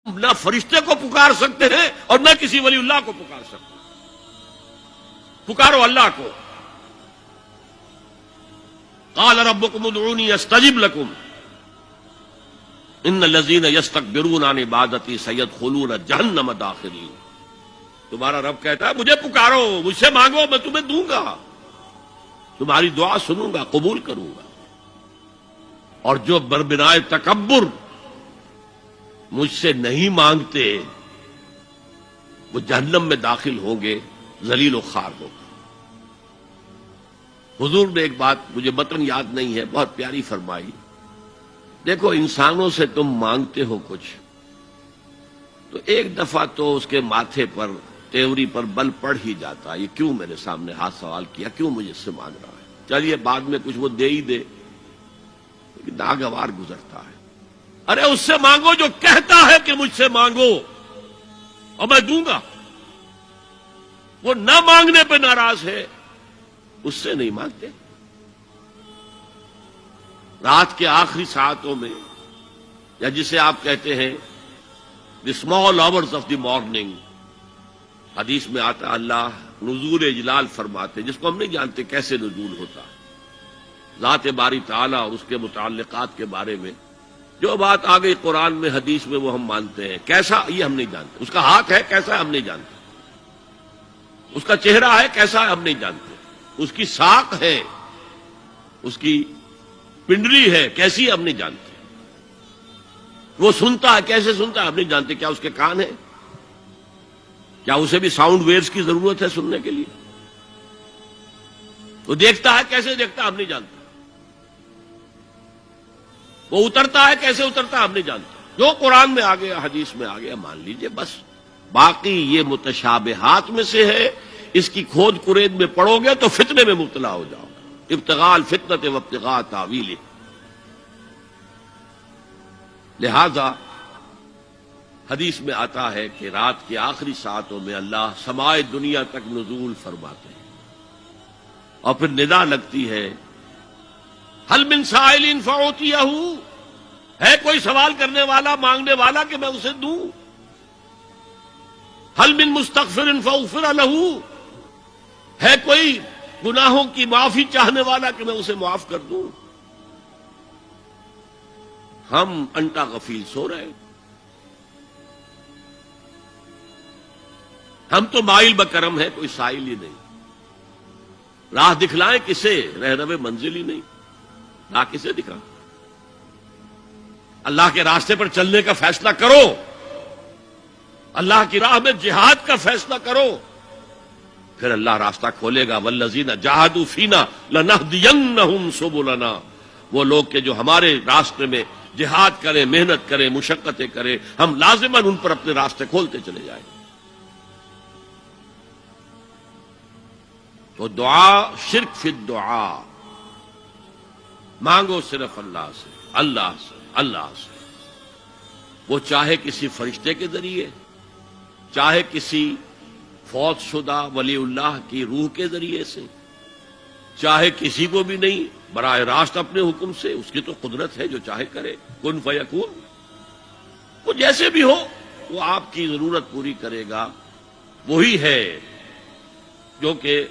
نہ فرشتے کو پکار سکتے ہیں اور نہ کسی ولی اللہ کو پکار سکتے ہیں۔ پکارو اللہ کو۔ قال ربکم ادعونی استجب لکم ان الذین یستکبرون عن عبادتی سیدخلون جہنم داخرین۔ تمہارا رب کہتا ہے مجھے پکارو، مجھ سے مانگو، میں تمہیں دوں گا، تمہاری دعا سنوں گا، قبول کروں گا۔ اور جو بربنائے تکبر مجھ سے نہیں مانگتے وہ جہنم میں داخل ہوں گے، ذلیل و خوار ہو گے۔ حضور نے ایک بات مجھے متن یاد نہیں ہے، بہت پیاری فرمائی۔ دیکھو انسانوں سے تم مانگتے ہو کچھ تو ایک دفعہ تو اس کے ماتھے پر تیوری پر بل پڑ ہی جاتا ہے، یہ کیوں میرے سامنے ہاتھ سوال کیا، کیوں مجھے اس سے مانگ رہا ہے، چلیے بعد میں کچھ وہ دے ہی دے، لیکن ناگوار گزرتا ہے۔ ارے اس سے مانگو جو کہتا ہے کہ مجھ سے مانگو اور میں دوں گا، وہ نہ مانگنے پہ ناراض ہے، اس سے نہیں مانگتے۔ رات کے آخری ساعتوں میں، یا جسے آپ کہتے ہیں the small hours of the morning, حدیث میں آتا اللہ نزول اجلال فرماتے، جس کو ہم نہیں جانتے کیسے نزول ہوتا، ذات باری تعالیٰ اور اس کے متعلقات کے بارے میں جو بات آ گئی قرآن میں حدیث میں وہ ہم مانتے ہیں، کیسا یہ ہم نہیں جانتے، اس کا ہاتھ ہے کیسا ہے ہم نہیں جانتے، اس کا چہرہ ہے کیسا ہے ہم نہیں جانتے، اس کی ساق ہے، اس کی پنڈلی ہے کیسی ہم نہیں جانتے، وہ سنتا ہے کیسے سنتا ہے ہم نہیں جانتے، کیا اس کے کان ہیں، کیا اسے بھی ساؤنڈ ویوز کی ضرورت ہے سننے کے لیے، وہ دیکھتا ہے کیسے دیکھتا ہے ہم نہیں جانتے، وہ اترتا ہے کیسے اترتا ہے ہم نہیں جانتے، جو قرآن میں آ گیا حدیث میں آ گیا مان لیجئے بس۔ باقی یہ متشابہات میں سے ہے، اس کی کھود کرید میں پڑو گے تو فتنے میں مبتلا ہو جاؤ گے، ابتغاء الفتنۃ وابتغاء تاویلہ۔ لہذا حدیث میں آتا ہے کہ رات کی آخری ساعتوں میں اللہ سمائے دنیا تک نزول فرماتے ہیں، اور پھر ندا لگتی ہے حل من سائل فاعطیہ، ہے کوئی سوال کرنے والا مانگنے والا کہ میں اسے دوں، حل من مستغفر فاغفر لہ، ہے کوئی گناہوں کی معافی چاہنے والا کہ میں اسے معاف کر دوں۔ ہم انٹا غفیل سو رہے ہیں، ہم تو مائل بکرم ہے، کوئی سائل ہی نہیں، راہ دکھلائیں کسے، رہنم منزل ہی نہیں، راہ کسے دکھا، اللہ کے راستے پر چلنے کا فیصلہ کرو، اللہ کی راہ میں جہاد کا فیصلہ کرو، پھر اللہ راستہ کھولے گا۔ والذین جاہدوا فینا لنہدینہم سبلنا، وہ لوگ کہ جو ہمارے راستے میں جہاد کریں، محنت کریں، مشقتیں کریں، ہم لازماً ان پر اپنے راستے کھولتے چلے جائیں۔ تو دعا شرک فی الدعا، مانگو صرف اللہ سے، اللہ سے، اللہ سے، وہ چاہے کسی فرشتے کے ذریعے، چاہے کسی فوت شدہ ولی اللہ کی روح کے ذریعے سے، چاہے کسی کو بھی نہیں، براہ راست اپنے حکم سے، اس کی تو قدرت ہے جو چاہے کرے، کن فیکون، وہ جیسے بھی ہو وہ آپ کی ضرورت پوری کرے گا۔ وہی ہے جو کہ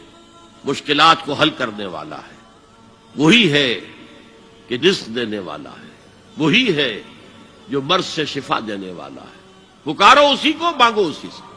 مشکلات کو حل کرنے والا ہے، وہی ہے کہ رزق دینے والا ہے، وہی ہے جو مرض سے شفا دینے والا ہے۔ پکارو اسی کو، مانگو اسی سے۔